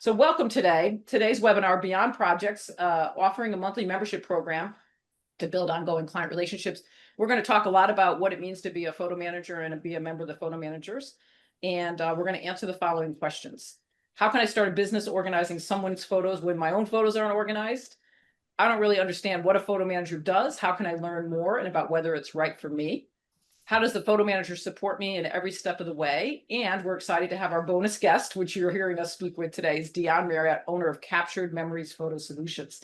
So welcome today. Today's webinar, Beyond Projects, offering a monthly membership program to build ongoing client relationships. We're going to talk a lot about what it means to be a photo manager and be a member of the photo managers. And we're going to answer the following questions. How can I start a business organizing someone's photos when my own photos aren't organized? I don't really understand what a photo manager does. How can I learn more and about whether it's right for me? How does the photo manager support me in every step of the way? And we're excited to have our bonus guest, which you're hearing us speak with today, is Dionne Marriott, owner of Captured Memories Photo Solutions.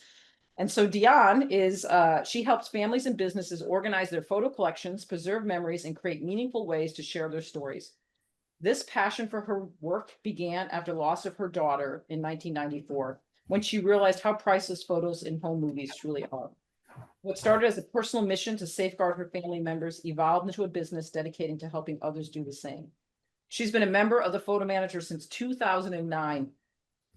And so Dionne is, she helps families and businesses organize their photo collections, preserve memories, and create meaningful ways to share their stories. This passion for her work began after the loss of her daughter in 1994, when she realized how priceless photos in home movies truly are. What started as a personal mission to safeguard her family members evolved into a business dedicating to helping others do the same. She's been a member of the Photo Manager since 2009.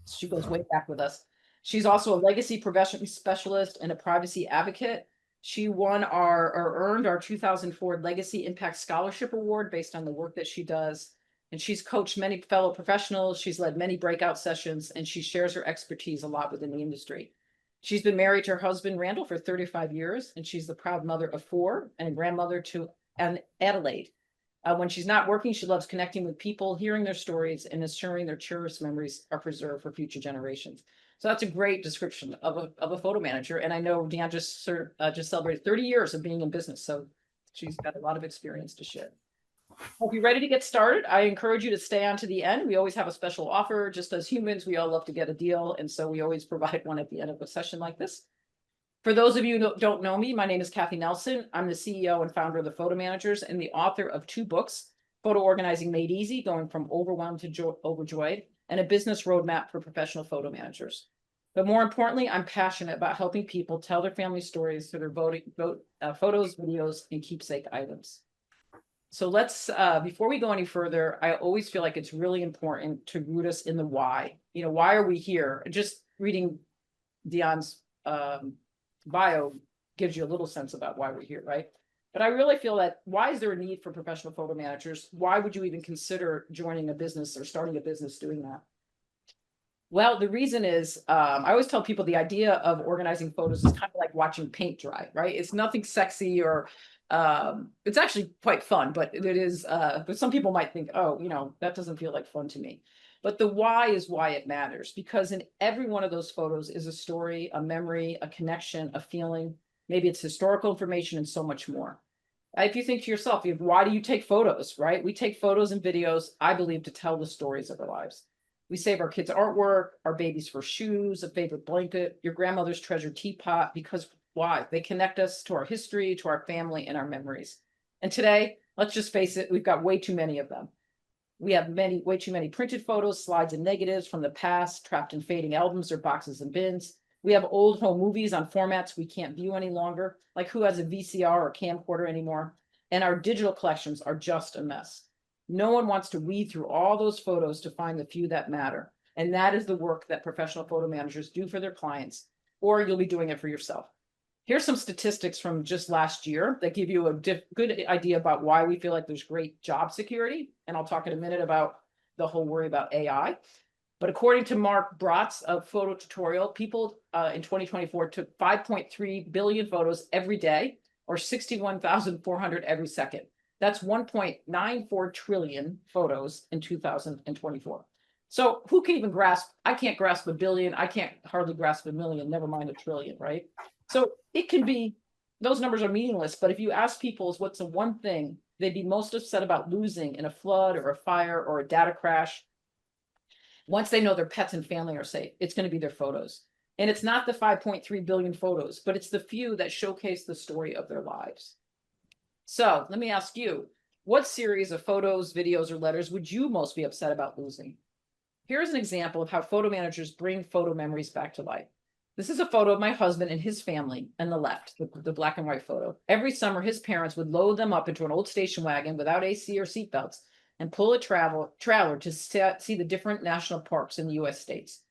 She goes way back with us. She's also a legacy prevention specialist and a privacy advocate. She won or earned our 2004 Legacy Impact Scholarship Award based on the work that she does. And she's coached many fellow professionals. She's led many breakout sessions, and she shares her expertise a lot within the industry. She's been married to her husband, Randall, for 35 years, and she's the proud mother of 4 and a grandmother to Adelaide. When she's not working, she loves connecting with people, hearing their stories, and ensuring their cherished memories are preserved for future generations. So that's a great description of a photo manager. And I know Dionne just celebrated 30 years of being in business, so she's got a lot of experience to share. Hope you're ready to get started. I encourage you to stay on to the end. We always have a special offer. Just as humans, we all love to get a deal. And so we always provide one at the end of a session like this. For those of you who don't know me, my name is Cathi Nelson. I'm the CEO and founder of the Photo Managers and the author of 2 books, Photo Organizing Made Easy, Going from Overwhelmed to Overjoyed, and a business roadmap for professional photo managers. But more importantly, I'm passionate about helping people tell their family stories through their photos, videos, and keepsake items. So let's, before we go any further, I always feel like it's really important to root us in the why. You know, why are we here? Just reading Dionne's bio gives you a little sense about why we're here, right? But I really feel that why is there a need for professional photo managers? Why would you even consider joining a business or starting a business doing that? Well, the reason is, I always tell people the idea of organizing photos is kind of like watching paint dry, right? It's nothing sexy or it's actually quite fun, but it is, but some people might think, oh, you know, that doesn't feel like fun to me. But the why is why it matters, because in every one of those photos is a story, a memory, a connection, a feeling. Maybe it's historical information and so much more. If you think to yourself, why do you take photos, right? We take photos and videos, I believe, to tell the stories of our lives. We save our kids' artwork, our babies' first shoes, a favorite blanket, your grandmother's treasured teapot, because why? They connect us to our history, to our family, and our memories. And today, let's just face it, we've got way too many of them. We have way too many printed photos, slides, and negatives from the past, trapped in fading albums or boxes and bins. We have old home movies on formats we can't view any longer, like who has a VCR or camcorder anymore? And our digital collections are just a mess. No one wants to weed through all those photos to find the few that matter. And that is the work that professional photo managers do for their clients, or you'll be doing it for yourself. Here's some statistics from just last year that give you a good idea about why we feel like there's great job security. And I'll talk in a minute about the whole worry about AI. But according to Mark Bratz of Photo Tutorial, people in 2024 took 5.3 billion photos every day, or 61,400 every second. That's 1.94 trillion photos in 2024. So who can even grasp? I can't grasp a billion. I can't hardly grasp a million, never mind a trillion, right? So it can be, those numbers are meaningless, but if you ask people what's the one thing they'd be most upset about losing in a flood or a fire or a data crash, once they know their pets and family are safe, it's going to be their photos. And it's not the 5.3 billion photos, but it's the few that showcase the story of their lives. So let me ask you, what series of photos, videos, or letters would you most be upset about losing? Here's an example of how photo managers bring photo memories back to life. This is a photo of my husband and his family on the left, the black and white photo. Every summer, his parents would load them up into an old station wagon without AC or seatbelts and pull a trailer to see the different national parks in the US states.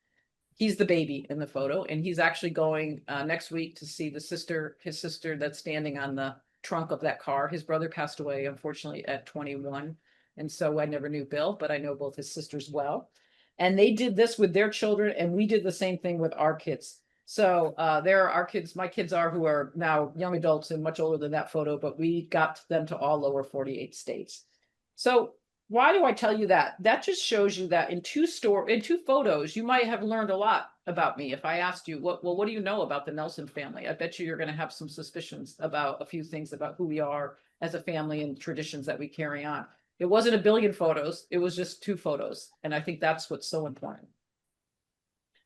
He's the baby in the photo, and he's actually going next week to see his sister that's standing on the trunk of that car. His brother passed away, unfortunately, at 21. And so I never knew Bill, but I know both his sisters well. And they did this with their children, and we did the same thing with our kids. So there are our kids, my kids are, who are now young adults and much older than that photo, but we got them to all lower 48 states. So why do I tell you that? That just shows you that in two photos, you might have learned a lot about me. If I asked you, what do you know about the Nelson family? I bet you're going to have some suspicions about a few things about who we are as a family and traditions that we carry on. It wasn't a billion photos. It was just 2 photos. And I think that's what's so important.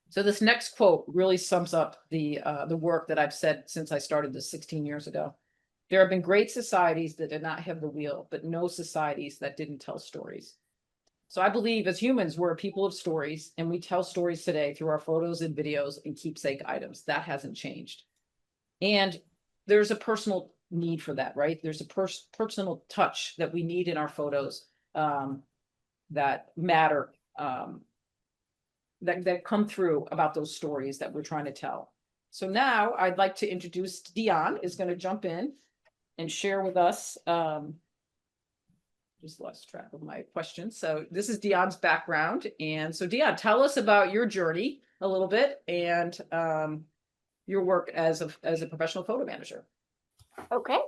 So this next quote really sums up the work that I've said since I started this 16 years ago. There have been great societies that did not have the wheel, but no societies that didn't tell stories. So I believe as humans, we're a people of stories, and we tell stories today through our photos and videos and keepsake items. That hasn't changed. And there's a personal need for that, right? There's a personal touch that we need in our photos that matter, that come through about those stories that we're trying to tell. So now I'd like to introduce Dionne is going to jump in and share with us. Just lost track of my questions. So this is Dionne's background. And so Dionne, tell us about your journey a little bit and your work as a professional photo manager. Okay.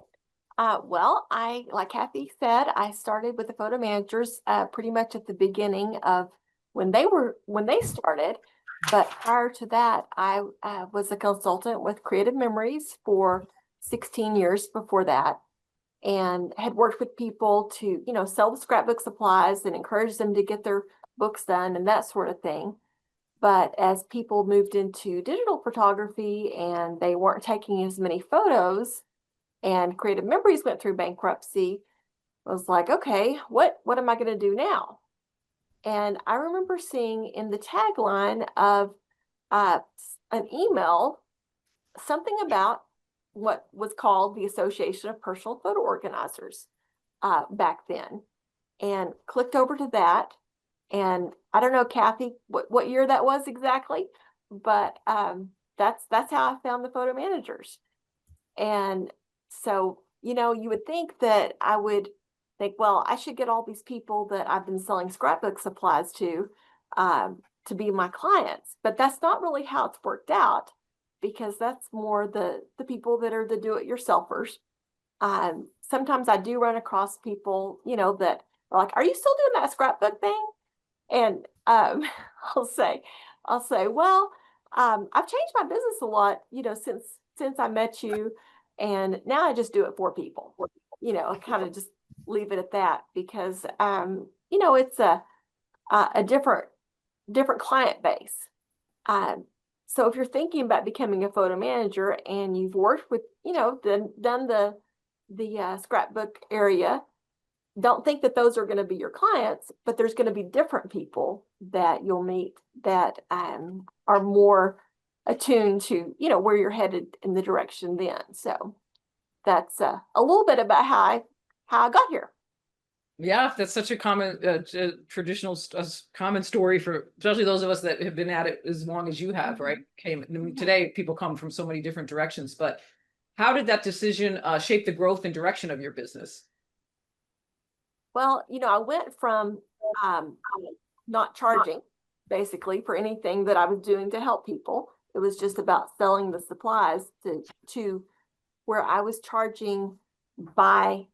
Well, like Cathi said, I started with the photo managers pretty much at the beginning of when they started. But prior to that, I was a consultant with Creative Memories for 16 years before that, and had worked with people to, sell the scrapbook supplies and encourage them to get their books done and that sort of thing. But as people moved into digital photography and they weren't taking as many photos, and Creative Memories went through bankruptcy, I was like, okay, what am I going to do now? And I remember seeing in the tagline of an email something about what was called the Association of Personal Photo Organizers back then, and clicked over to that. And I don't know, Cathi, what year that was exactly, but that's how I found the photo managers. And so, you would think that I would think, well, I should get all these people that I've been selling scrapbook supplies to be my clients. But that's not really how it's worked out, because that's more the people that are the do-it-yourselfers. Sometimes I do run across people, that are like, are you still doing that scrapbook thing? And I'll say, well, I've changed my business a lot, since I met you. And now I just do it for people, kind of just leave it at that, because, it's a different client base. So if you're thinking about becoming a photo manager and you've worked with, done the scrapbook area, don't think that those are going to be your clients, but there's going to be different people that you'll meet that are more attuned to, where you're headed in the direction then. So that's a little bit about how I got here. Yeah, that's such a common traditional common story for especially those of us that have been at it as long as you have, right? Today, people come from so many different directions, but how did that decision shape the growth and direction of your business? Well, I went from not charging basically for anything that I was doing to help people. It was just about selling the supplies to where I was charging by,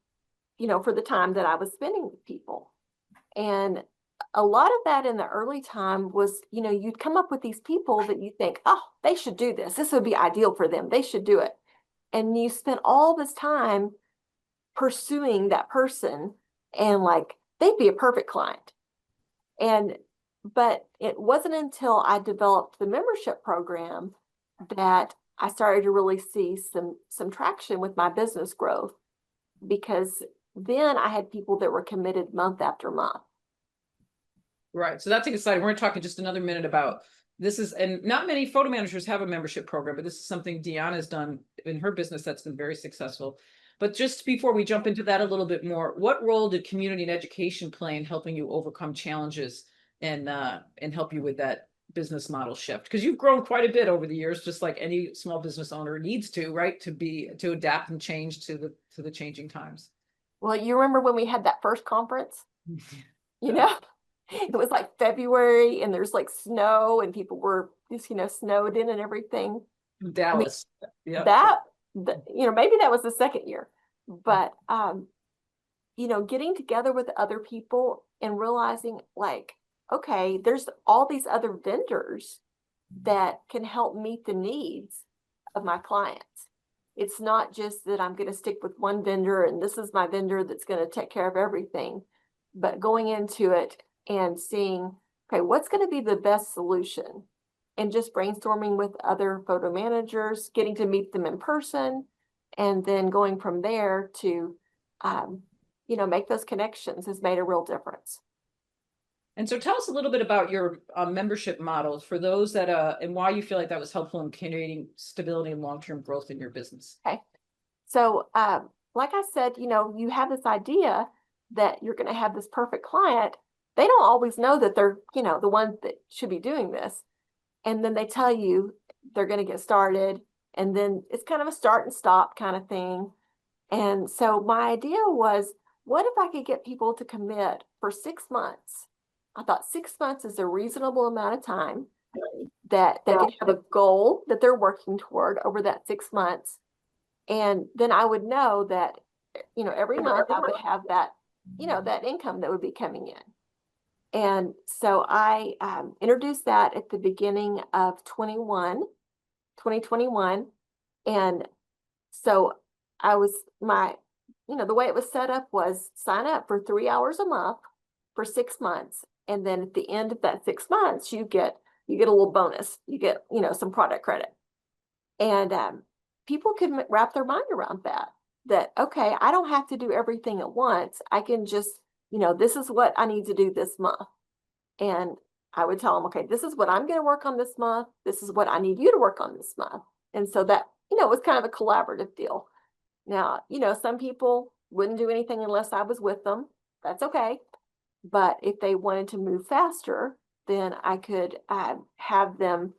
for the time that I was spending with people. And a lot of that in the early time was, you'd come up with these people that you think, oh, they should do this. This would be ideal for them. They should do it. And you spent all this time pursuing that person, and like, they'd be a perfect client. But it wasn't until I developed the membership program that I started to really see some traction with my business growth, because then I had people that were committed month after month. Right. So that's exciting. We're going to talk in just another minute about this and not many photo managers have a membership program, but this is something Dionne has done in her business that's been very successful. But just before we jump into that a little bit more, what role did community and education play in helping you overcome challenges and help you with that business model shift? Because you've grown quite a bit over the years, just like any small business owner needs to, right? To adapt and change to the changing times. Well, you remember when we had that first conference, It was like February and there's like snow and people were just, snowed in and everything. I mean, Dallas. Yeah. that, maybe that was the second year, but, getting together with other people and realizing like, okay, there's all these other vendors that can help meet the needs of my clients. It's not just that I'm going to stick with one vendor and this is my vendor that's going to take care of everything, but going into it and seeing, okay, what's going to be the best solution? And just brainstorming with other photo managers, getting to meet them in person, and then going from there to, make those connections has made a real difference. And so tell us a little bit about your membership models for those that, and why you feel like that was helpful in creating stability and long-term growth in your business. Okay. So, like I said, you have this idea that you're going to have this perfect client. They don't always know that they're, the one that should be doing this. And then they tell you they're going to get started. And then it's kind of a start and stop kind of thing. And so my idea was, what if I could get people to commit for 6 months? I thought 6 months is a reasonable amount of time that they can have a goal that they're working toward over that 6 months. And then I would know that, every month I would have that, that income that would be coming in. And so I introduced that at the beginning of 2021. And so the way it was set up was sign up for 3 hours a month for 6 months. And then at the end of that 6 months, you get a little bonus. You get, some product credit. And people can wrap their mind around that, okay, I don't have to do everything at once. I can just, this is what I need to do this month. And I would tell them, okay, this is what I'm going to work on this month. This is what I need you to work on this month. And so that, it was kind of a collaborative deal. Now, some people wouldn't do anything unless I was with them. That's okay. But if they wanted to move faster, then I could have them,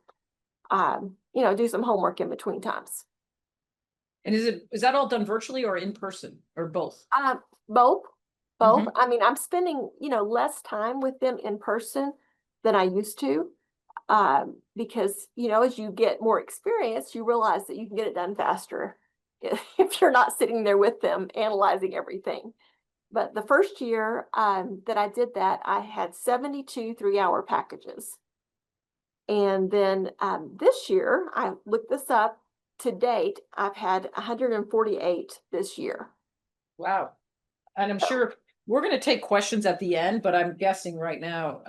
do some homework in between times. And is that all done virtually or in person or both? Both. I mean, I'm spending, less time with them in person than I used to. Because, as you get more experience, you realize that you can get it done faster if you're not sitting there with them analyzing everything. But the first year that I did that, I had 72 3-hour packages. And then this year, I looked this up, to date, I've had 148 this year. Wow. And I'm sure we're going to take questions at the end, but I'm guessing right now,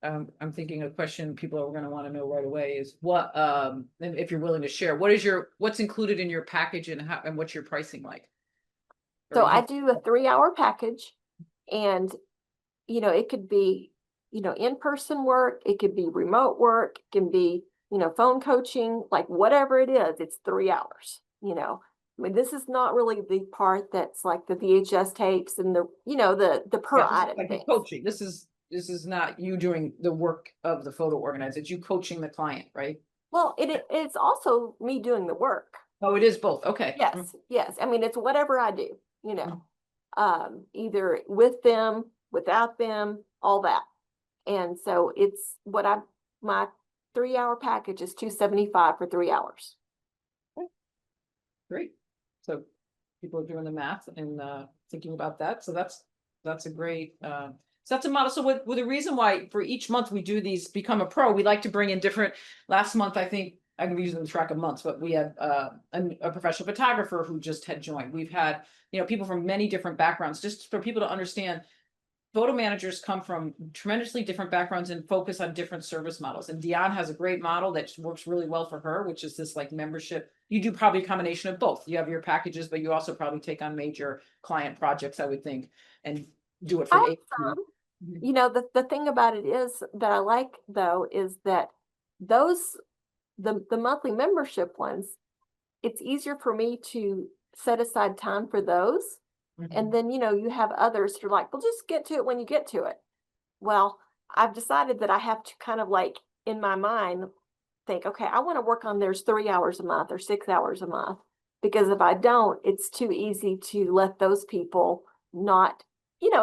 I'm thinking a question people are going to want to know right away is what, and if you're willing to share, what's included in your package and what's your pricing like? So I do a 3-hour package, and, it could be, in-person work, it could be remote work, it can be, phone coaching, like whatever it is, it's 3 hours, I mean, this is not really the part that's like the VHS tapes and the per item like thing. Coaching. This is not you doing the work of the photo organizer. It's you coaching the client, right? Well, it's also me doing the work. Oh, it is both. Okay. Yes. I mean, it's whatever I do, either with them, without them, all that. And so it's my 3-hour package is $275 for 3 hours. Great. So people are doing the math and thinking about that. So that's a great, so that's a model. So with the reason why for each month we do these Become a Pro, we like to bring in different, last month, I think I'm using the track of months, but we had a professional photographer who just had joined. We've had, people from many different backgrounds, just for people to understand. Photo managers come from tremendously different backgrounds and focus on different service models. And Dionne has a great model that works really well for her, which is this like membership. You do probably a combination of both. You have your packages, but you also probably take on major client projects, I would think, and do it for the thing about it is that I like though is that the monthly membership ones, it's easier for me to set aside time for those. And then, you have others who are like, well, just get to it when you get to it. Well, I've decided that I have to kind of like in my mind think, okay, I want to work on theirs 3 hours a month or 6 hours a month, because if I don't, it's too easy to let those people not,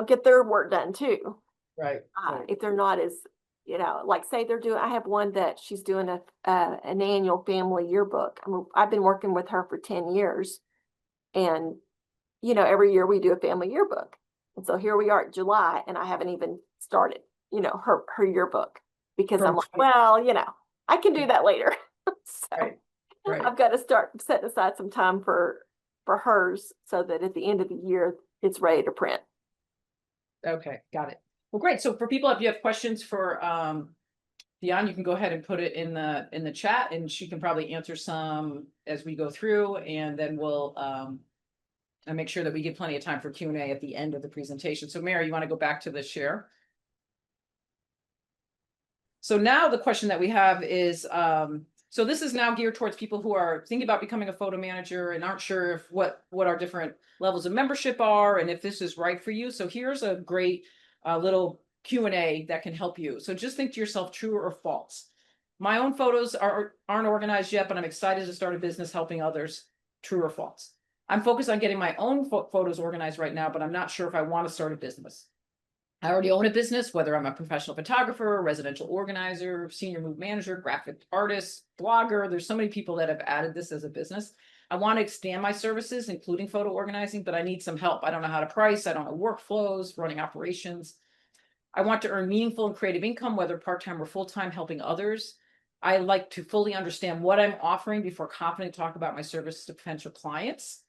get their work done too. Right. Right. If they're not as, like say they're doing, I have one that she's doing an annual family yearbook. I mean, I've been working with her for 10 years, and every year we do a family yearbook. And so here we are at July, and I haven't even started, her yearbook, because I'm From like, well, I can do that later. So right. Right. I've got to start setting aside some time for hers, so that at the end of the year it's ready to print. Okay, got it. Well, great. So for people, if you have questions for Dionne, you can go ahead and put it in the chat, and she can probably answer some as we go through, and then we'll and make sure that we give plenty of time for Q&A at the end of the presentation. So Mary, you want to go back to the share? So now the question that we have is, so this is now geared towards people who are thinking about becoming a photo manager and aren't sure if what our different levels of membership are and if this is right for you. So here's a great little Q&A that can help you. So just think to yourself, true or false. My own photos aren't organized yet, but I'm excited to start a business helping others. True or false. I'm focused on getting my own photos organized right now, but I'm not sure if I want to start a business. I already own a business, whether I'm a professional photographer, residential organizer, senior mood manager, graphic artist, blogger. There's so many people that have added this as a business. I want to expand my services, including photo organizing, but I need some help. I don't know how to price. I don't know workflows, running operations. I want to earn meaningful and creative income, whether part-time or full-time, helping others. I like to fully understand what I'm offering before confidently talk about my service to potential clients.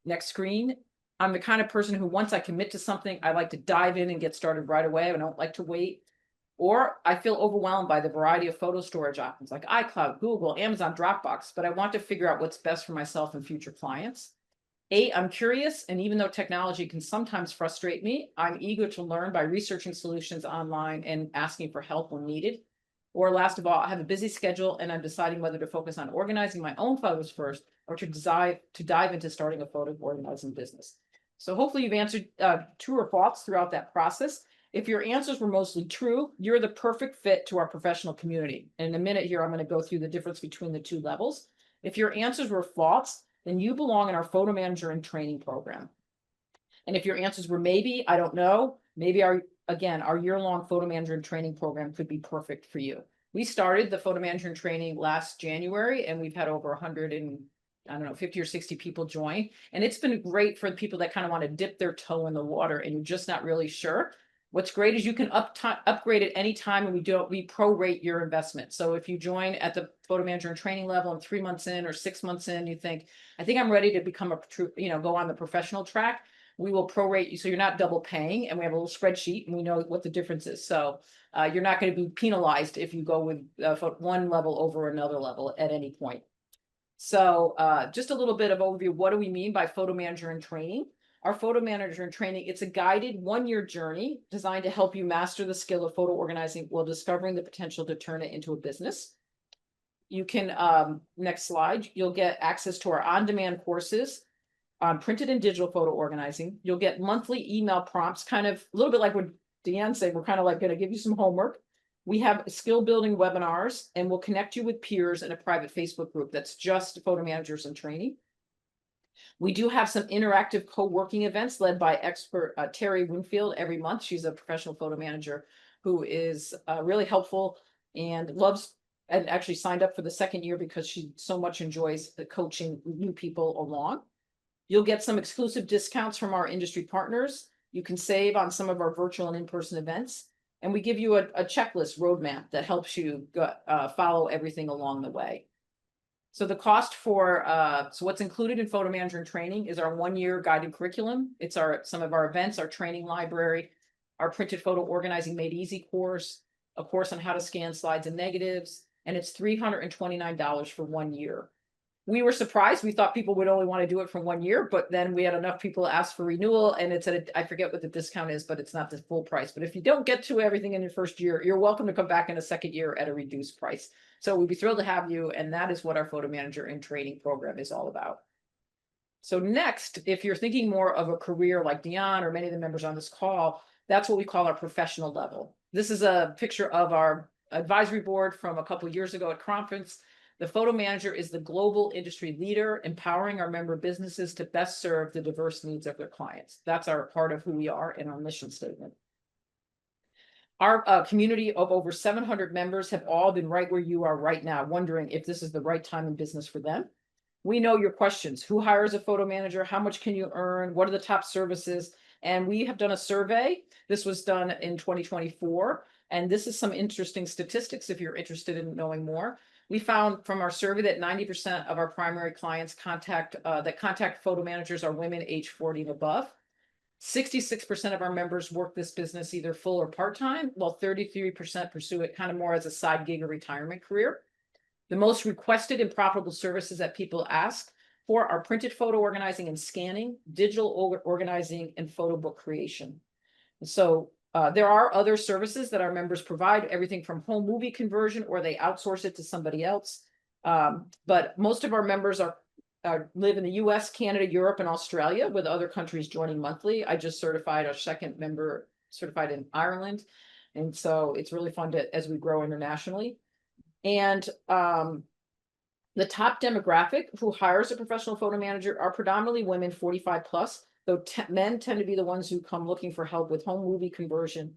Next screen. I'm the kind of person who, once I commit to something, I like to dive in and get started right away. I don't like to wait. Or I feel overwhelmed by the variety of photo storage options like iCloud, Google, Amazon, Dropbox, but I want to figure out what's best for myself and future clients. 8, I'm curious, and even though technology can sometimes frustrate me, I'm eager to learn by researching solutions online and asking for help when needed. Or last of all, I have a busy schedule and I'm deciding whether to focus on organizing my own photos first or to dive into starting a photo organizing business. So hopefully you've answered true or false throughout that process. If your answers were mostly true, you're the perfect fit to our professional community. And in a minute here, I'm going to go through the difference between the two levels. If your answers were false, then you belong in our photo manager and training program. And if your answers were maybe, I don't know, maybe our year-long photo manager and training program could be perfect for you. We started the photo manager and training last January, and we've had over 50 or 60 people join. And it's been great for the people that kind of want to dip their toe in the water and you're just not really sure. What's great is you can upgrade at any time, and we prorate your investment. So if you join at the photo manager and training level and 3 months in or 6 months in, you think, I think I'm ready to become go on the professional track, we will prorate you. So you're not double paying, and we have a little spreadsheet and we know what the difference is. So you're not going to be penalized if you go with one level over another level at any point. So just a little bit of overview. What do we mean by photo manager in training? Our photo manager in training, it's a guided 1-year journey designed to help you master the skill of photo organizing while discovering the potential to turn it into a business. You can, next slide, you'll get access to our on-demand courses on printed and digital photo organizing. You'll get monthly email prompts, kind of a little bit like what Dionne said, we're kind of like going to give you some homework. We have skill building webinars, and we'll connect you with peers in a private Facebook group that's just photo managers in training. We do have some interactive co-working events led by expert Terry Winfield every month. She's a professional photo manager who is really helpful and loves and actually signed up for the 2nd year because she so much enjoys the coaching new people along. You'll get some exclusive discounts from our industry partners. You can save on some of our virtual and in-person events. And we give you a checklist roadmap that helps you follow everything along the way. So the cost for, so what's included in photo manager and training is our 1-year guided curriculum. It's some of our events, our training library, our printed photo organizing made easy course, a course on how to scan slides and negatives, and it's $329 for 1 year. We were surprised. We thought people would only want to do it for 1 year, but then we had enough people ask for renewal, and it's I forget what the discount is, but it's not the full price. But if you don't get to everything in your first year, you're welcome to come back in a 2nd year at a reduced price. So we'd be thrilled to have you, and that is what our photo manager and training program is all about. So next, if you're thinking more of a career like Dionne or many of the members on this call, that's what we call our professional level. This is a picture of our advisory board from a couple of years ago at conference. The photo manager is the global industry leader, empowering our member businesses to best serve the diverse needs of their clients. That's our part of who we are in our mission statement. Our community of over 700 members have all been right where you are right now, wondering if this is the right time in business for them. We know your questions. Who hires a photo manager? How much can you earn? What are the top services? And we have done a survey. This was done in 2024. And this is some interesting statistics if you're interested in knowing more. We found from our survey that 90% of our primary clients contact photo managers are women age 40 and above. 66% of our members work this business either full or part-time, while 33% pursue it kind of more as a side gig or retirement career. The most requested and profitable services that people ask for are printed photo organizing and scanning, digital organizing, and photo book creation. So there are other services that our members provide, everything from home movie conversion, or they outsource it to somebody else. But most of our members live in the US, Canada, Europe, and Australia, with other countries joining monthly. I just certified our second member certified in Ireland. And so it's really fun as we grow internationally. And the top demographic who hires a professional photo manager are predominantly women 45 plus, though men tend to be the ones who come looking for help with home movie conversion.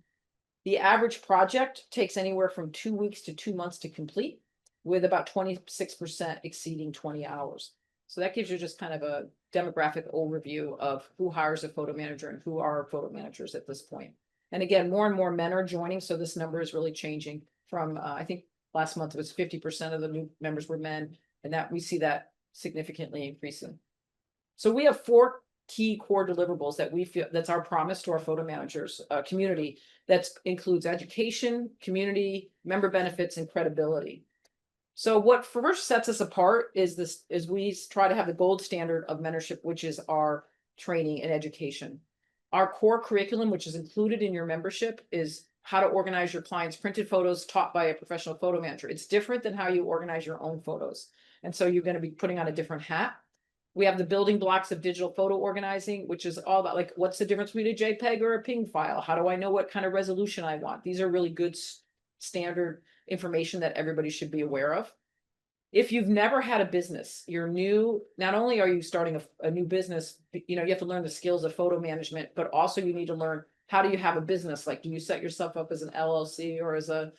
The average project takes anywhere from 2 weeks to 2 months to complete, with about 26% exceeding 20 hours. So that gives you just kind of a demographic overview of who hires a photo manager and who are photo managers at this point. And again, more and more men are joining, so this number is really changing from, I think last month it was 50% of the new members were men, and that we see that significantly increasing. So we have 4 key core deliverables that we feel that's our promise to our photo managers community. That includes education, community, member benefits, and credibility. So what first sets us apart is we try to have the gold standard of mentorship, which is our training and education. Our core curriculum, which is included in your membership, is how to organize your clients' printed photos taught by a professional photo manager. It's different than how you organize your own photos. And so you're going to be putting on a different hat. We have the building blocks of digital photo organizing, which is all about like, what's the difference between a JPEG or a PNG file? How do I know what kind of resolution I want? These are really good standard information that everybody should be aware of. If you've never had a business, you're new, not only are you starting a new business, you have to learn the skills of photo management, but also you need to learn, how do you have a business? Like, do you set yourself up as an LLC or as an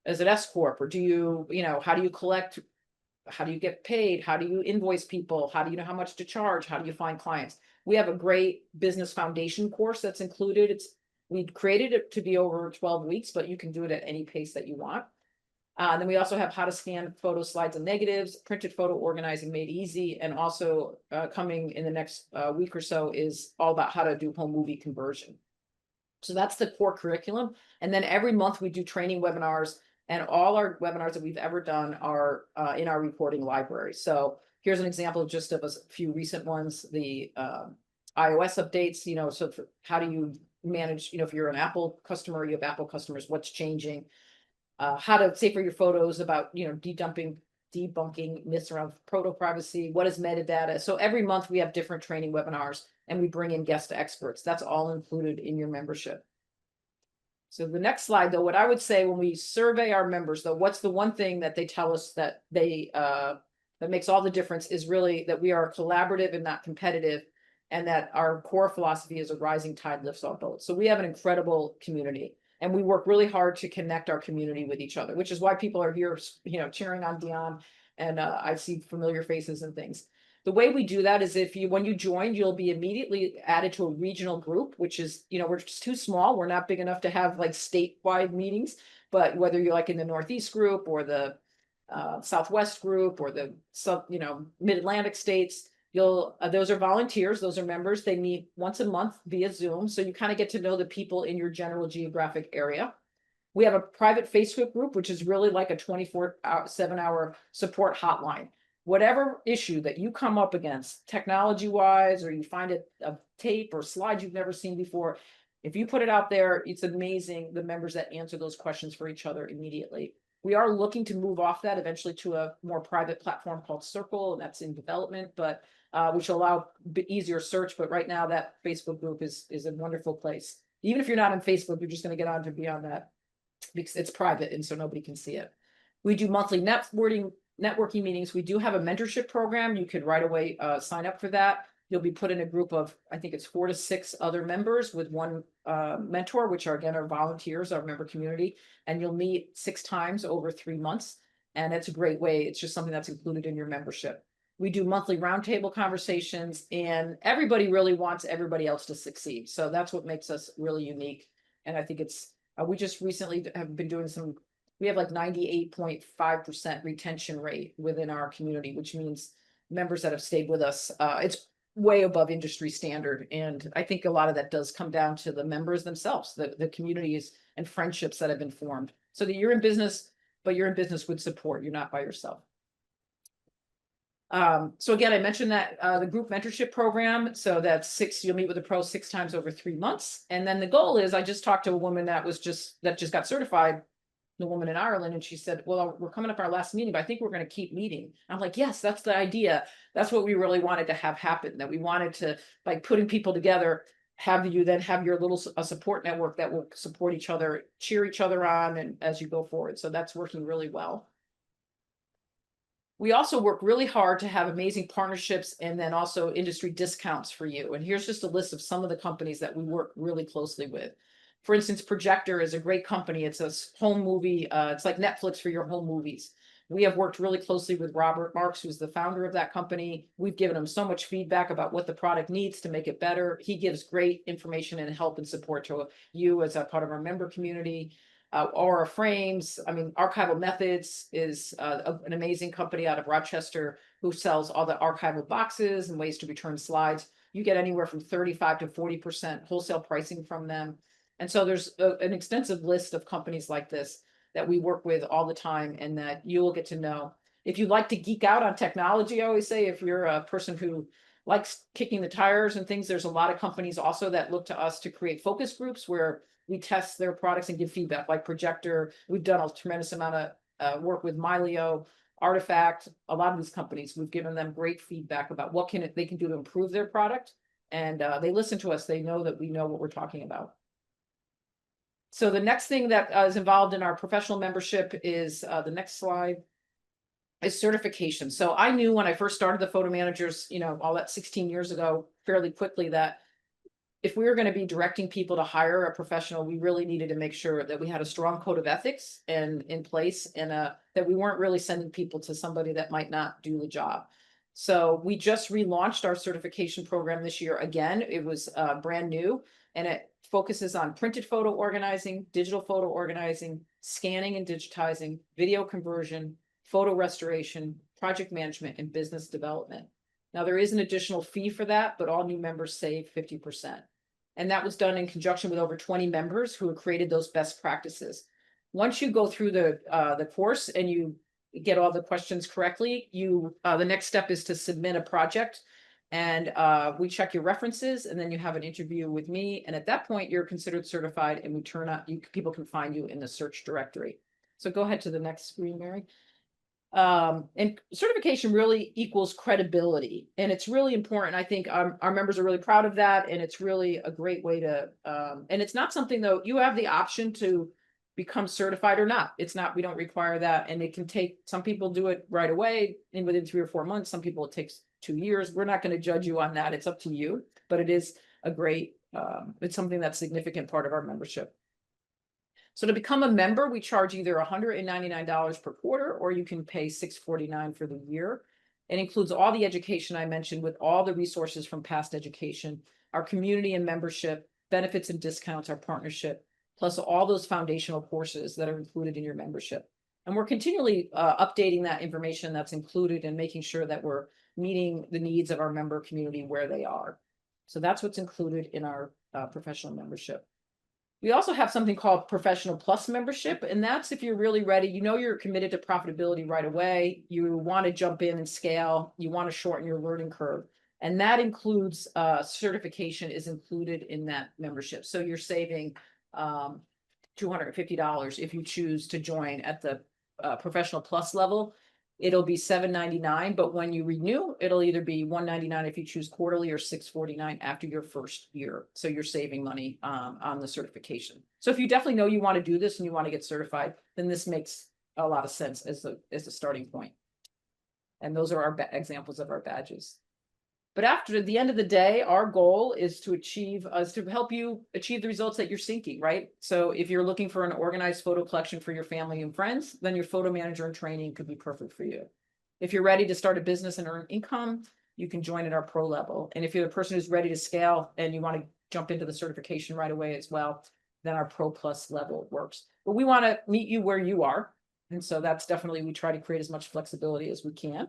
S Corp, or do you, how do you collect? How do you get paid? How do you invoice people? How do you know how much to charge? How do you find clients? We have a great business foundation course that's included. We created it to be over 12 weeks, but you can do it at any pace that you want. Then we also have how to scan photo slides and negatives, printed photo organizing made easy, and also coming in the next week or so is all about how to do home movie conversion. So that's the core curriculum. And then every month we do training webinars, and all our webinars that we've ever done are in our recording library. So here's an example just of a few recent ones. The iOS updates, so how do you manage, if you're an Apple customer, you have Apple customers, what's changing? How to safer your photos, about, debunking myths around proto privacy. What is metadata? So every month we have different training webinars, and we bring in guest experts. That's all included in your membership. So the next slide, though, what I would say when we survey our members, though, what's the one thing that they tell us that that makes all the difference is really that we are collaborative and not competitive, and that our core philosophy is a rising tide lifts all boats. So we have an incredible community, and we work really hard to connect our community with each other, which is why people are here, cheering on Dionne, and I see familiar faces and things. The way we do that is when you join, you'll be immediately added to a regional group, which is, we're just too small. We're not big enough to have like statewide meetings, but whether you're like in the Northeast group or the Southwest group or the Mid-Atlantic states, those are volunteers, those are members. They meet once a month via Zoom. So you kind of get to know the people in your general geographic area. We have a private Facebook group, which is really like a 24/7 support hotline. Whatever issue that you come up against, technology-wise, or you find a tape or slide you've never seen before, if you put it out there, it's amazing the members that answer those questions for each other immediately. We are looking to move off that eventually to a more private platform called Circle, and that's in development, but which will allow a bit easier search. But right now, that Facebook group is a wonderful place. Even if you're not on Facebook, you're just going to get on to be on that because it's private, and so nobody can see it. We do monthly networking meetings. We do have a mentorship program. You could right away sign up for that. You'll be put in a group of, I think it's 4 to 6 other members with one mentor, which are again our volunteers, our member community, and you'll meet 6 times over 3 months. And it's a great way. It's just something that's included in your membership. We do monthly roundtable conversations, and everybody really wants everybody else to succeed. So that's what makes us really unique. And I think it's, we just recently have been doing some, we have like 98.5% retention rate within our community, which means members that have stayed with us, it's way above industry standard. And I think a lot of that does come down to the members themselves, the communities and friendships that have been formed, so that you're in business, but you're in business with support. You're not by yourself. So again, I mentioned that the group mentorship program. So that's 6, you'll meet with a pro 6 times over 3 months. And then the goal is, I just talked to a woman that just got certified, the woman in Ireland, and she said, well, we're coming up our last meeting, but I think we're going to keep meeting. I'm like, yes, that's the idea. That's what we really wanted to have happen, that we wanted to, by putting people together, have you then have your little support network that will support each other, cheer each other on, and as you go forward. So that's working really well. We also work really hard to have amazing partnerships and then also industry discounts for you. And here's just a list of some of the companies that we work really closely with. For instance, Projector is a great company. It's a home movie. It's like Netflix for your home movies. We have worked really closely with Robert Marks, who's the founder of that company. We've given him so much feedback about what the product needs to make it better. He gives great information and help and support to you as a part of our member community. Aura Frames, I mean, Archival Methods is an amazing company out of Rochester who sells all the archival boxes and ways to return slides. You get anywhere from 35 to 40% wholesale pricing from them. And so there's an extensive list of companies like this that we work with all the time and that you will get to know. If you like to geek out on technology, I always say, if you're a person who likes kicking the tires and things, there's a lot of companies also that look to us to create focus groups where we test their products and give feedback, like Projector. We've done a tremendous amount of work with Milio, Artifact. A lot of these companies, we've given them great feedback about what they can do to improve their product. And they listen to us. They know that we know what we're talking about. So the next thing that is involved in our professional membership is the next slide is certification. So I knew when I first started the Photo Managers, all that 16 years ago, fairly quickly, that if we were going to be directing people to hire a professional, we really needed to make sure that we had a strong code of ethics and in place, and that we weren't really sending people to somebody that might not do the job. So we just relaunched our certification program this year. Again, it was brand new, and it focuses on printed photo organizing, digital photo organizing, scanning and digitizing, video conversion, photo restoration, project management, and business development. Now, there is an additional fee for that, but all new members save 50%. And that was done in conjunction with over 20 members who have created those best practices. Once you go through the course and you get all the questions correctly, the next step is to submit a project. And we check your references, and then you have an interview with me. And at that point, you're considered certified, and we turn out, people can find you in the search directory. So go ahead to the next screen, Mary. And certification really equals credibility. And it's really important. I think our members are really proud of that. And it's really a great way to, and it's not something, though, you have the option to become certified or not. It's not, we don't require that. And it can take, some people do it right away and within 3 or 4 months. Some people, it takes 2 years. We're not going to judge you on that. It's up to you, but it is a great, it's something that's a significant part of our membership. So to become a member, we charge either $199 per quarter, or you can pay $649 for the year. It includes all the education I mentioned, with all the resources from past education, our community and membership, benefits and discounts, our partnership, plus all those foundational courses that are included in your membership. And we're continually updating that information that's included and making sure that we're meeting the needs of our member community where they are. So that's what's included in our professional membership. We also have something called Professional Plus membership, and that's if you're really ready, you're committed to profitability right away, you want to jump in and scale, you want to shorten your learning curve. And that includes certification is included in that membership. So you're saving $250 if you choose to join at the Professional Plus level. It'll be $799, but when you renew, it'll either be $199 if you choose quarterly, or $649 after your first year. So you're saving money on the certification. So if you definitely know you want to do this and you want to get certified, then this makes a lot of sense as a starting point. And those are our examples of our badges. But after the end of the day, our goal is to help you achieve the results that you're seeking, right? So if you're looking for an organized photo collection for your family and friends, then your photo manager in training could be perfect for you. If you're ready to start a business and earn income, you can join at our pro level. And if you're the person who's ready to scale and you want to jump into the certification right away as well, then our pro plus level works. But we want to meet you where you are. And so that's definitely, we try to create as much flexibility as we can.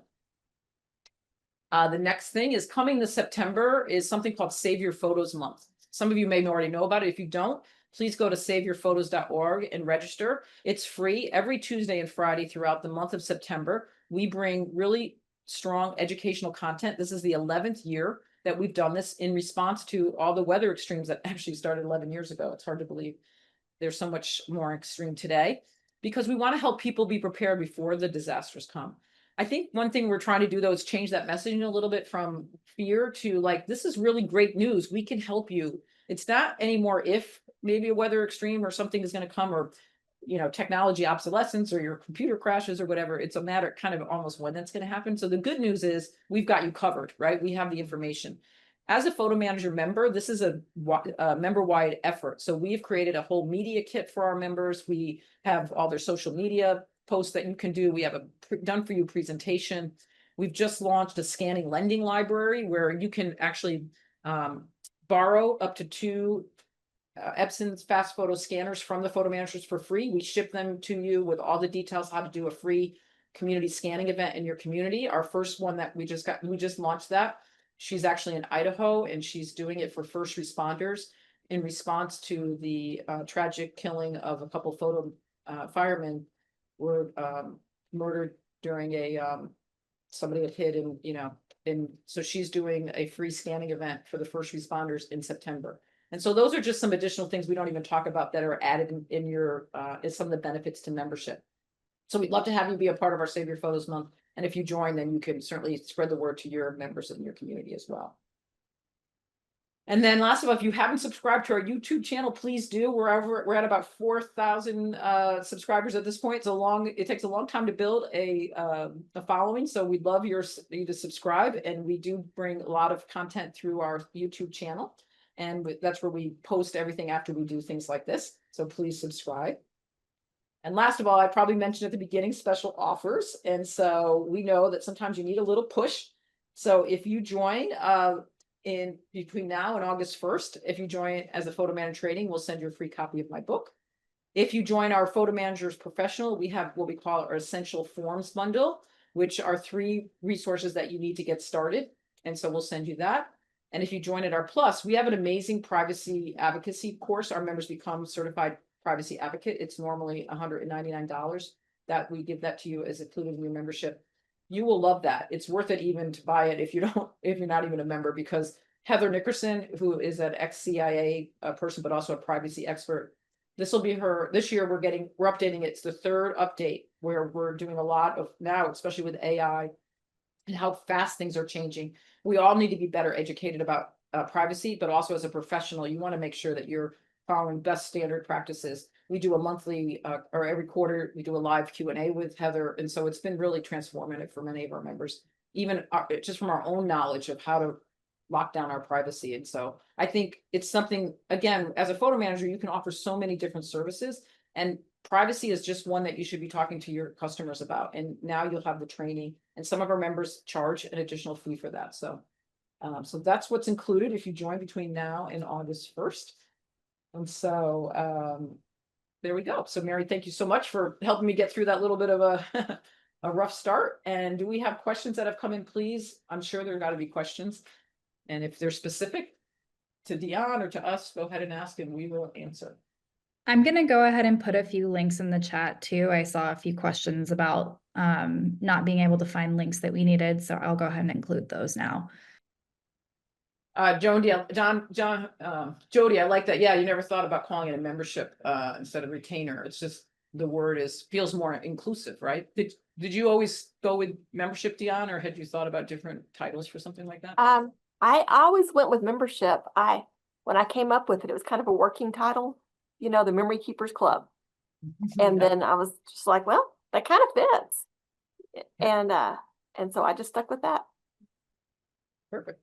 The next thing is coming this September is something called Save Your Photos Month. Some of you may already know about it. If you don't, please go to saveyourphotos.org and register. It's free every Tuesday and Friday throughout the month of September. We bring really strong educational content. This is the 11th year that we've done this in response to all the weather extremes that actually started 11 years ago. It's hard to believe there's so much more extreme today, because we want to help people be prepared before the disasters come. I think one thing we're trying to do, though, is change that messaging a little bit from fear to like, this is really great news. We can help you. It's not anymore if maybe a weather extreme or something is going to come, or, you know, technology obsolescence or your computer crashes or whatever. It's a matter kind of almost when that's going to happen. So the good news is we've got you covered, right? We have the information. As a photo manager member, this is a member-wide effort. So we've created a whole media kit for our members. We have all their social media posts that you can do. We have a done for you presentation. We've just launched a scanning lending library where you can actually borrow up to 2 Epson's fast photo scanners from the photo managers for free. We ship them to you with all the details how to do a free community scanning event in your community. Our first one that we just launched that. She's actually in Idaho, and she's doing it for first responders in response to the tragic killing of a couple photo firemen were murdered during a somebody had hit, and and so she's doing a free scanning event for the first responders in September. And so those are just some additional things we don't even talk about that are added in your is some of the benefits to membership. So we'd love to have you be a part of our Save Your Photos Month. And if you join, then you can certainly spread the word to your members in your community as well. And then last of all, if you haven't subscribed to our YouTube channel, please do. We're at about 4,000 subscribers at this point. It takes a long time to build a following. So we'd love you to subscribe. And we do bring a lot of content through our YouTube channel. And that's where we post everything after we do things like this. So please subscribe. And last of all, I probably mentioned at the beginning, special offers. And so we know that sometimes you need a little push. So if you join in between now and August 1st, if you join as a photo manager training, we'll send you a free copy of my book. If you join our Photo Managers Professional, we have what we call our Essential Forms Bundle, which are 3 resources that you need to get started. And so we'll send you that. And if you join at our Plus, we have an amazing privacy advocacy course. Our members become certified privacy advocate. It's normally $199 that we give that to you as included in your membership. You will love that. It's worth it even to buy it if you're not even a member, because Heather Nickerson, who is an ex-CIA person, but also a privacy expert, this will be her this year. We're updating it. It's the 3rd update where we're doing a lot of now, especially with AI and how fast things are changing. We all need to be better educated about privacy, but also as a professional, you want to make sure that you're following best standard practices. We do a monthly or every quarter, we do a live Q&A with Heather. And so it's been really transformative for many of our members, even just from our own knowledge of how to lock down our privacy. And so I think it's something, again, as a photo manager, you can offer so many different services, and privacy is just one that you should be talking to your customers about. And now you'll have the training, and some of our members charge an additional fee for that. So, so that's what's included if you join between now and August 1st. And so there we go. So Mary, thank you so much for helping me get through that little bit of a rough start. And do we have questions that have come in, please? I'm sure there got to be questions. And if they're specific to Dionne or to us, go ahead and ask and we will answer. I'm going to go ahead and put a few links in the chat too. I saw a few questions about not being able to find links that we needed. So I'll go ahead and include those now. Jody, I like that. Yeah, you never thought about calling it a membership instead of retainer. It's just the word feels more inclusive, right? Did you always go with membership, Dionne, or had you thought about different titles for something like that? I always went with membership. When I came up with it, it was kind of a working title, the Memory Keepers Club. And then I was just like, well, that kind of fits. And so I just stuck with that. Perfect.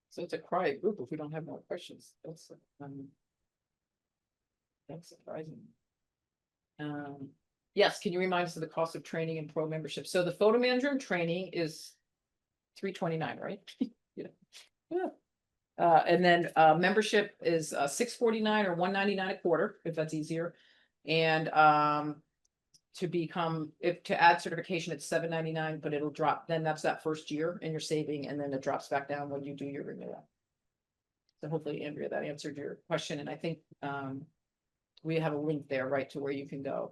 So it's a quiet group if we don't have more questions. That's surprising. Yes, can you remind us of the cost of training and pro membership? So the photo manager and training is $329, right? Yeah. Yeah. And then membership is $649 or $199 a quarter, if that's easier. And to add certification, it's $799, but it'll drop. Then that's that first year and you're saving, and then it drops back down when you do your renewal. So hopefully, Andrea, that answered your question. And I think we have a link there, right, to where you can go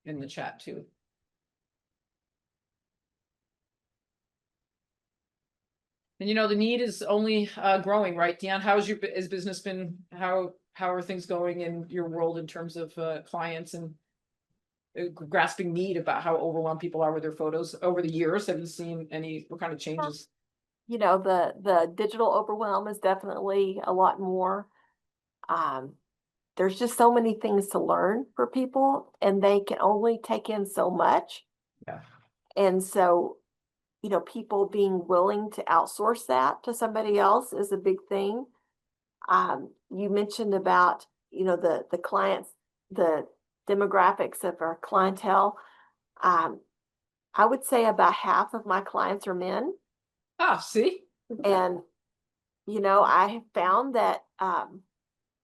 in the chat too. And you know, the need is only growing, right? Dionne, has business been, how are things going in your world in terms of clients and grasping need about how overwhelmed people are with their photos over the years? Have you seen what kind of changes? You know, the digital overwhelm is definitely a lot more. There's just so many things to learn for people, and they can only take in so much. Yeah. And so, you know, people being willing to outsource that to somebody else is a big thing. You mentioned about, you know, the clients, the demographics of our clientele. I would say about half of my clients are men. See? And, you know, I have found that,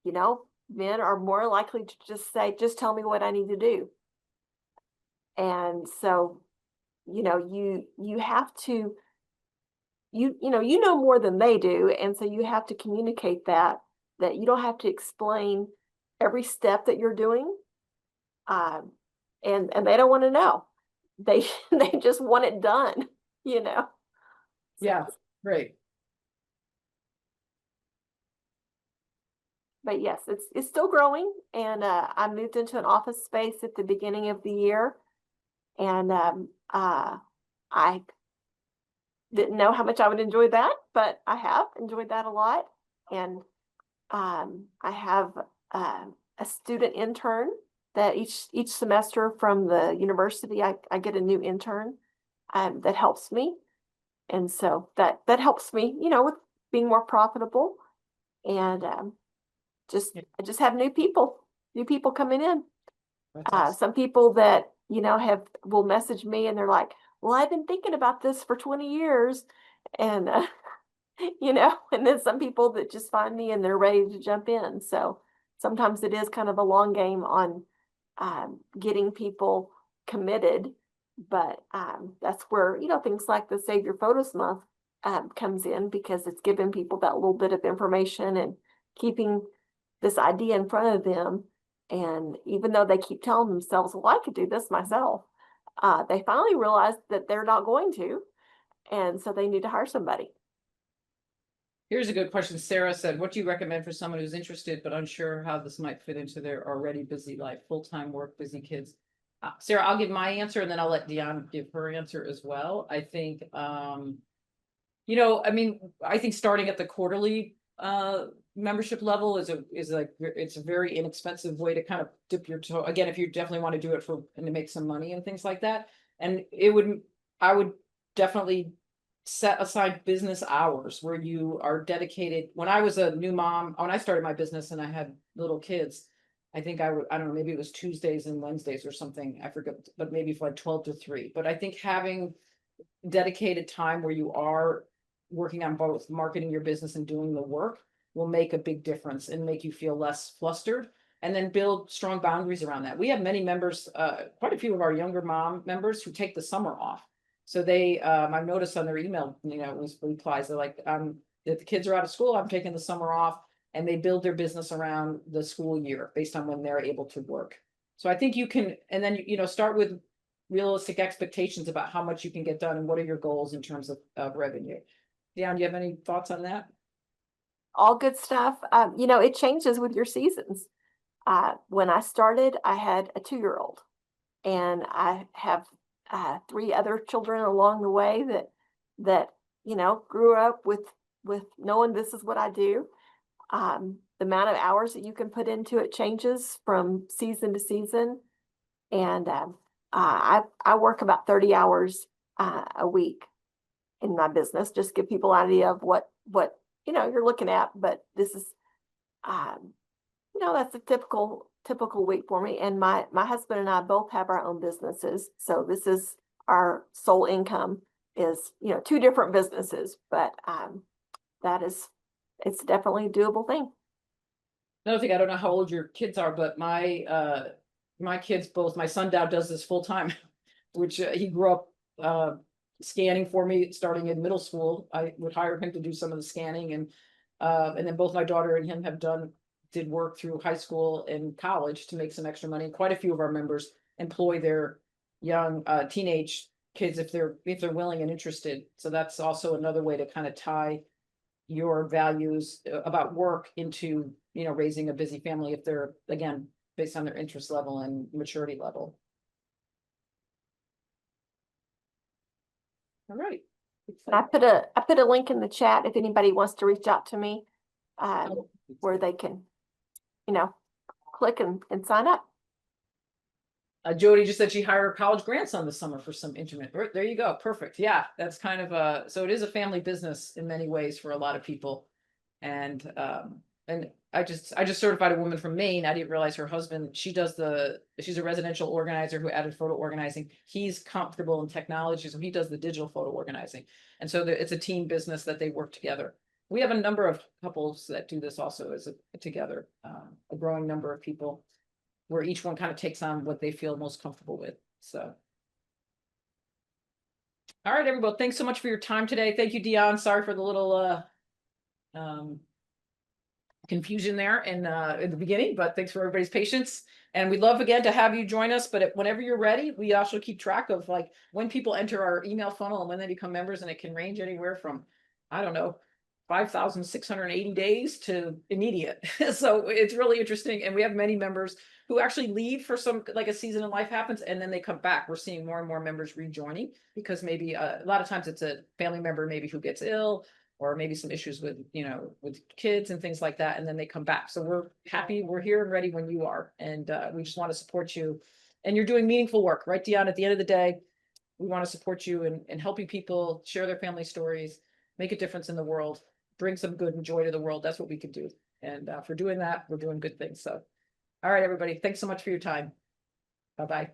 you know, men are more likely to just say, just tell me what I need to do. And so, you know, you have to, you know more than they do. And so you have to communicate that you don't have to explain every step that you're doing. And they don't want to know. They they just want it done, you know. So, Yeah, great. but yes, it's still growing. And I moved into an office space at the beginning of the year. And I didn't know how much I would enjoy that, but I have enjoyed that a lot. And I have a student intern that each semester from the university, I get a new intern that helps me. And so that helps me, you know, with being more profitable. And I just have new people coming in. That's awesome. Some people that, you know, will message me and they're like, well, I've been thinking about this for 20 years. And, you know, and then some people that just find me and they're ready to jump in. So sometimes it is kind of a long game on getting people committed. But that's where, you know, things like the Save Your Photos Month comes in, because it's giving people that little bit of information and keeping this idea in front of them. And even though they keep telling themselves, well, I could do this myself, they finally realize that they're not going to. And so they need to hire somebody. Here's a good question. Sarah said, what do you recommend for someone who's interested but unsure how this might fit into their already busy life, full-time work, busy kids? Sarah, I'll give my answer and then I'll let Dionne give her answer as well. I think, you know, I mean, I think starting at the quarterly membership level it's a very inexpensive way to kind of dip your toe. Again, if you definitely want to do it and to make some money and things like that. And I would definitely set aside business hours where you are dedicated. When I was a new mom, when I started my business and I had little kids, I think I don't know, maybe it was Tuesdays and Wednesdays or something, I forget, but maybe for like 12 to 3. But I think having dedicated time where you are working on both marketing your business and doing the work will make a big difference and make you feel less flustered, and then build strong boundaries around that. We have many members, quite a few of our younger mom members who take the summer off. So they, I've noticed on their email, you know, replies, they're like, if the kids are out of school, I'm taking the summer off, and they build their business around the school year based on when they're able to work. So I think you can, and then, you know, start with realistic expectations about how much you can get done and what are your goals in terms of revenue. Dionne, do you have any thoughts on that? All good stuff. You know, it changes with your seasons. When I started, I had a 2-year-old, and I have 3 other children along the way that you know, grew up with knowing this is what I do. The amount of hours that you can put into it changes from season to season, and I work about 30 hours a week in my business. Just give people an idea of what you know, you're looking at, but this is, you know, that's a typical week for me. And my husband and I both have our own businesses. So this is our sole income is, you know, two different businesses, but that is, it's definitely a doable thing. Another thing, I don't know how old your kids are, but my kids both, my son now does this full time, which he grew up scanning for me starting in middle school. I would hire him to do some of the scanning, and then both my daughter and him did work through high school and college to make some extra money. Quite a few of our members employ their young teenage kids if they're willing and interested. So that's also another way to kind of tie your values about work into, you know, raising a busy family if they're, again, based on their interest level and maturity level. All right. And I put a link in the chat if anybody wants to reach out to me, where they can, you know, click and sign up. Jody just said she hired her college grandson this summer for some intimate. There you go. Perfect. Yeah, that's kind of so it is a family business in many ways for a lot of people. And I just certified a woman from Maine. I didn't realize her husband, she's a residential organizer who added photo organizing. He's comfortable in technology, so he does the digital photo organizing. And so it's a team business that they work together. We have a number of couples that do this also together, a growing number of people, where each one kind of takes on what they feel most comfortable with. So. All right, everybody. Thanks so much for your time today. Thank you, Dionne. Sorry for the little confusion there in the beginning, but thanks for everybody's patience. And we'd love again to have you join us, but whenever you're ready, we also keep track of like when people enter our email funnel and when they become members, and it can range anywhere from, I don't know, 5,680 days to immediate. So it's really interesting. And we have many members who actually leave for some, like a season in life happens, and then they come back. We're seeing more and more members rejoining because maybe a lot of times it's a family member maybe who gets ill, or maybe some issues with, you know, with kids and things like that. And then they come back. So we're happy. We're here and ready when you are. And we just want to support you. And you're doing meaningful work, right, Dionne? At the end of the day, we want to support you in helping people share their family stories, make a difference in the world, bring some good and joy to the world. That's what we can do. And for doing that, we're doing good things. So, all right, everybody. Thanks so much for your time. Bye-bye.